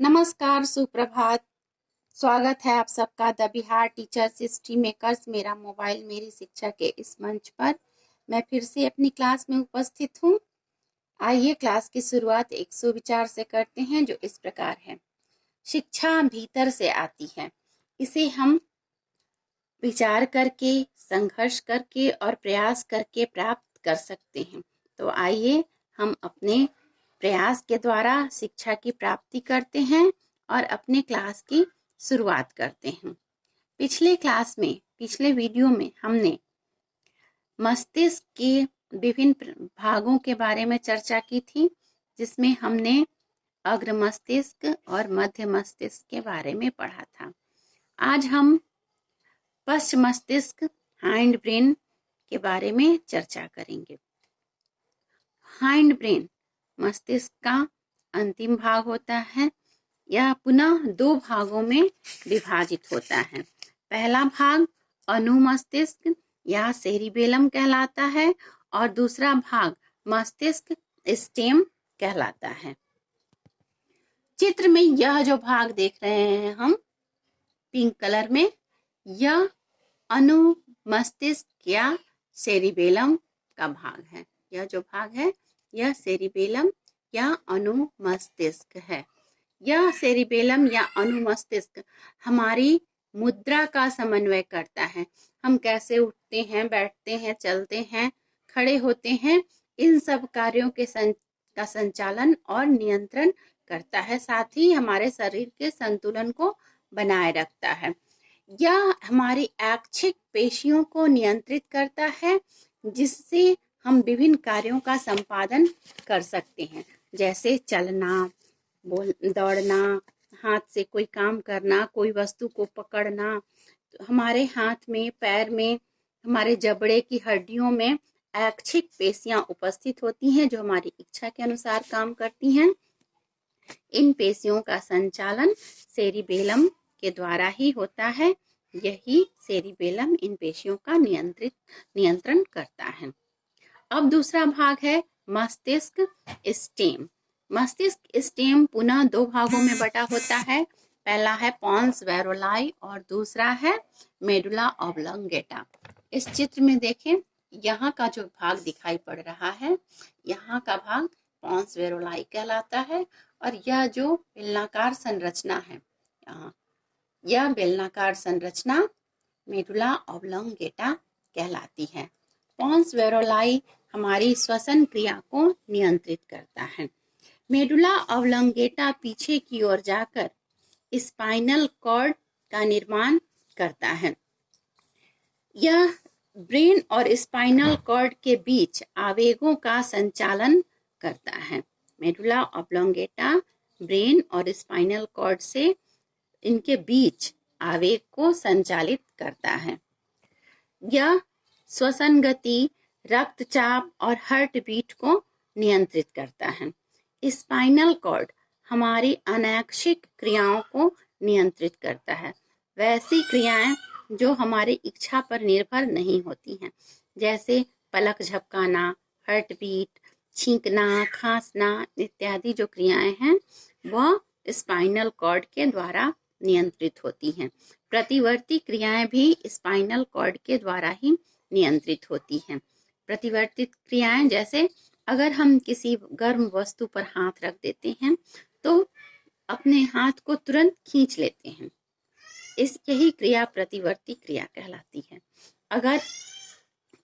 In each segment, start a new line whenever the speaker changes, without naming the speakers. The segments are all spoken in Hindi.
नमस्कार, सुप्रभात। स्वागत है आप सबका the Bihar teachers history makers मेरा मोबाइल मेरी शिक्षा के इस मंच पर। मैं फिर से अपनी क्लास में उपस्थित हूँ। आइए क्लास की शुरुआत एक सुविचार से करते हैं जो इस प्रकार है। शिक्षा भीतर से आती है, इसे हम विचार करके, संघर्ष करके और प्रयास करके प्राप्त कर सकते हैं। तो आइए हम अपने प्रयास के द्वारा शिक्षा की प्राप्ति करते हैं और अपने क्लास की शुरुआत करते हैं। पिछले वीडियो में हमने मस्तिष्क के विभिन्न भागों के बारे में चर्चा की थी, जिसमें हमने अग्र मस्तिष्क और मध्य मस्तिष्क के बारे में पढ़ा था। आज हम पश्च मस्तिष्क हाइंड ब्रेन के बारे में चर्चा करेंगे। हाइंड ब्रेन मस्तिष्क का अंतिम भाग होता है। यह पुनः दो भागों में विभाजित होता है। पहला भाग अनुमस्तिष्क या सेरिबेलम कहलाता है और दूसरा भाग मस्तिष्क स्टेम कहलाता है। चित्र में यह जो भाग देख रहे हैं हम पिंक कलर में, यह अनुमस्तिष्क या सेरिबेलम का भाग है। यह जो भाग है यह सेरिबेलम या अनुमस्तिष्क है। यह सेरिबेलम या अनुमस्तिष्क हमारी मुद्रा का समन्वय करता है। हम कैसे उठते हैं, बैठते हैं, चलते हैं, खड़े होते हैं, इन सब कार्यों का संचालन और नियंत्रण करता है। साथ ही हमारे शरीर के संतुलन को बनाए रखता है। यह हमारी ऐच्छिक पेशियों को नियंत्रित करता है, जिससे हम विभिन्न कार्यों का संपादन कर सकते हैं, जैसे चलना, दौड़ना, हाथ से कोई काम करना, कोई वस्तु को पकड़ना। तो हमारे हाथ में, पैर में, हमारे जबड़े की हड्डियों में ऐच्छिक पेशियां उपस्थित होती हैं जो हमारी इच्छा के अनुसार काम करती हैं। इन पेशियों का संचालन सेरिबेलम के द्वारा ही होता है। यही सेरिबेलम इन पेशियों का नियंत्रण करता है। अब दूसरा भाग है मस्तिष्क स्टेम। मस्तिष्क स्टेम पुनः दो भागों में बटा होता है। पहला है पॉन्स वेरोलाई और दूसरा है मेडुला ऑब्लोंगेटा। इस चित्र में देखें, यहाँ का जो भाग दिखाई पड़ रहा है, यहाँ का भाग पॉन्स वेरोलाई कहलाता है और यह जो बेलनाकार संरचना है, यह बेलनाकार संरचना मेडुला ऑब्लोंगेटा कहलाती है। पॉन्स वेरोलाई हमारी श्वसन क्रिया को नियंत्रित करता है। मेडुला ऑब्लोंगेटा पीछे की ओर जाकर स्पाइनल कॉर्ड का निर्माण करता है। यह ब्रेन और स्पाइनल कॉर्ड के बीच आवेगों का संचालन करता है। मेडुला ऑब्लोंगेटा ब्रेन और स्पाइनल कॉर्ड से इनके बीच आवेग को संचालित करता है। यह श्वसन गति, रक्तचाप और हार्ट बीट को नियंत्रित करता है। स्पाइनल कॉर्ड हमारी अनैच्छिक क्रियाओं को नियंत्रित करता है, वैसी क्रियाएं जो हमारी इच्छा पर निर्भर नहीं होती हैं, जैसे पलक झपकाना, हार्ट बीट, छींकना, खांसना इत्यादि जो क्रियाएं हैं वह स्पाइनल कॉर्ड के द्वारा नियंत्रित होती हैं। प्रतिवर्ती क्रियाएं भी स्पाइनल कॉर्ड के द्वारा ही नियंत्रित होती हैं। प्रतिवर्तित क्रियाएं जैसे अगर हम किसी गर्म वस्तु पर हाथ रख देते हैं तो अपने हाथ को तुरंत खींच लेते हैं, यही क्रिया प्रतिवर्ती क्रिया कहलाती है। अगर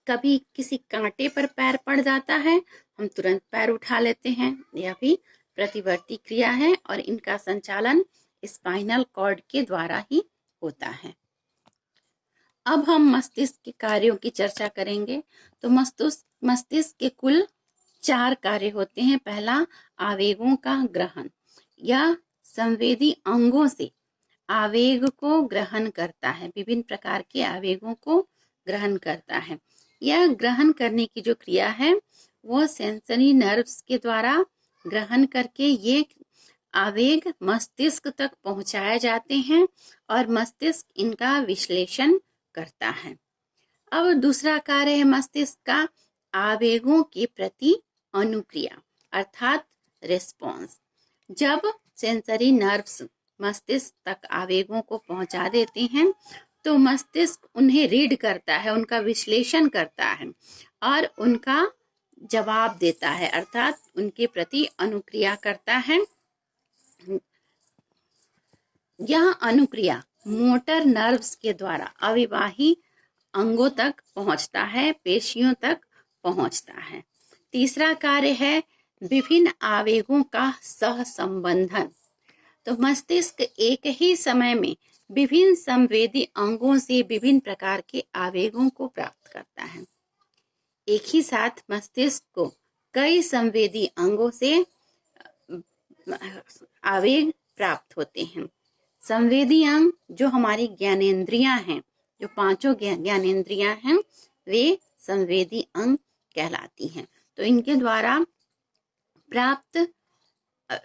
कभी किसी कांटे पर पैर पड़ जाता है, हम तुरंत पैर उठा लेते हैं, यह भी प्रतिवर्ती क्रिया है और इनका संचालन स्पाइनल कॉर्ड के द्वारा ही होता है। अब हम मस्तिष्क के कार्यों की चर्चा करेंगे। तो मस्तिष्क के कुल 4 कार्य होते हैं। पहला, आवेगों का ग्रहण। यह संवेदी अंगों से आवेग को ग्रहण करता है, विभिन्न प्रकार के आवेगों को ग्रहण करता है। यह ग्रहण करने की जो क्रिया है वो सेंसरी नर्व्स के द्वारा ग्रहण करके ये आवेग मस्तिष्क तक पहुंचाए जाते हैं और मस्तिष्क इनका विश्लेषण करता है। अब दूसरा कार्य है मस्तिष्क का आवेगों के प्रति अनुक्रिया अर्थात रिस्पॉन्स। जब सेंसरी नर्व्स मस्तिष्क तक आवेगों को पहुंचा देते हैं, तो मस्तिष्क उन्हें रीड करता है, उनका विश्लेषण करता है और उनका जवाब देता है, अर्थात उनके प्रति अनुक्रिया करता है। यह अनुक्रिया मोटर नर्व्स के द्वारा अविवाही अंगों तक पहुंचता है, पेशियों तक पहुंचता है। तीसरा कार्य है विभिन्न आवेगों का सहसंबंधन। तो मस्तिष्क एक ही समय में विभिन्न संवेदी अंगों से विभिन्न प्रकार के आवेगों को प्राप्त करता है। एक ही साथ मस्तिष्क को कई संवेदी अंगों से आवेग प्राप्त होते हैं। संवेदी अंग जो हमारी ज्ञानेंद्रियां हैं, जो पांचों ज्ञानेंद्रियां हैं, वे संवेदी अंग कहलाती हैं। तो इनके द्वारा प्राप्त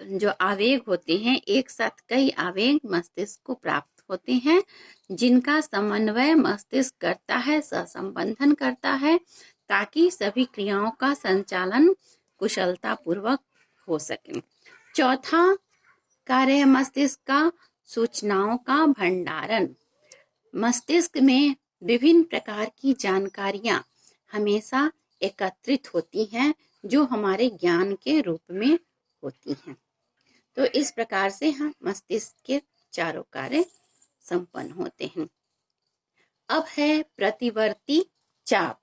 जो आवेग होते हैं, एक साथ कई आवेग मस्तिष्क को प्राप्त होते हैं, जिनका समन्वय मस्तिष्क करता है, सहसंबंधन करता है, ताकि सभी क्रियाओं का संचालन कुशलता पूर्वक हो सके। चौथा कार्य है मस्तिष्क का सूचनाओं का भंडारण। मस्तिष्क में विभिन्न प्रकार की जानकारियां हमेशा एकत्रित होती हैं, जो हमारे ज्ञान के रूप में होती हैं। तो इस प्रकार से हम मस्तिष्क के चारों कार्य संपन्न होते हैं। अब है प्रतिवर्ती चाप।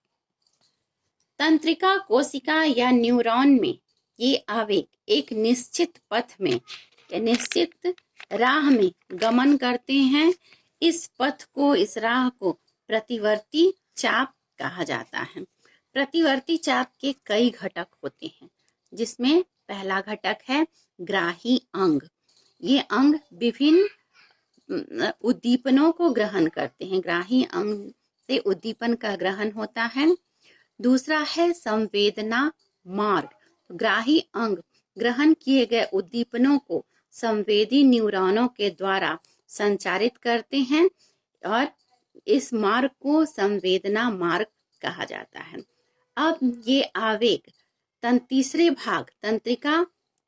तंत्रिका कोशिका या न्यूरॉन में ये आवेग एक निश्चित पथ में या निश्चित राह में गमन करते हैं। इस पथ को, इस राह को प्रतिवर्ती चाप कहा जाता है। प्रतिवर्ती चाप के कई घटक होते हैं, जिसमें पहला घटक है ग्राही अंग। ये अंग विभिन्न उद्दीपनों को ग्रहण करते हैं। ग्राही अंग से उद्दीपन का ग्रहण होता है। दूसरा है संवेदना मार्ग। ग्राही अंग ग्रहण किए गए उद्दीपनों को संवेदी न्यूरॉनों के द्वारा संचारित करते हैं और इस मार्ग को संवेदना मार्ग कहा जाता है। अब ये आवेग तीसरे भाग तंत्रिका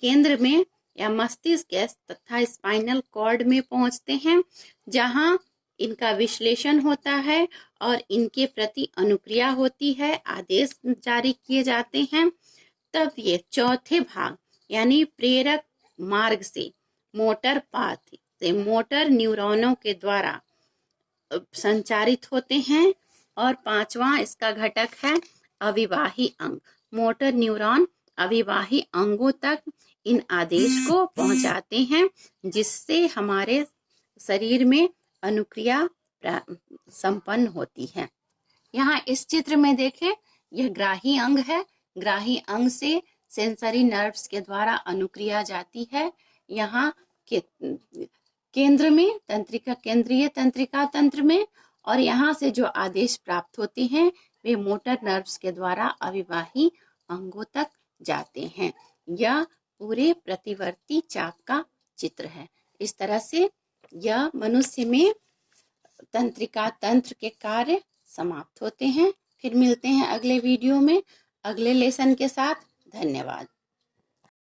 केंद्र में या मस्तिष्क तथा स्पाइनल कॉर्ड में पहुंचते हैं, जहां इनका विश्लेषण होता है और इनके प्रति अनुक्रिया होती है, आदेश जारी किए जाते हैं। तब ये चौथे भाग यानी प्रेरक मार्ग से, मोटर पाथ से मोटर न्यूरॉनों के द्वारा संचारित होते हैं। और पांचवा इसका घटक है अविवाही अंग। मोटर न्यूरॉन अविवाही अंगों तक इन आदेश को पहुंचाते हैं, जिससे हमारे शरीर में अनुक्रिया संपन्न होती है। यहाँ इस चित्र में देखें, यह ग्राही अंग है। ग्राही अंग से सेंसरी नर्व्स के द्वारा अनुक्रिया जाती है। यहाँ के केंद्र में तंत्रिका, केंद्रीय तंत्रिका तंत्र में, और यहाँ से जो आदेश प्राप्त होते हैं वे मोटर नर्व्स के द्वारा अविवाही अंगों तक जाते हैं। यह पूरे प्रतिवर्ती चाप का चित्र है। इस तरह से यह मनुष्य में तंत्रिका तंत्र के कार्य समाप्त होते हैं। फिर मिलते हैं अगले वीडियो में अगले लेसन के साथ। धन्यवाद।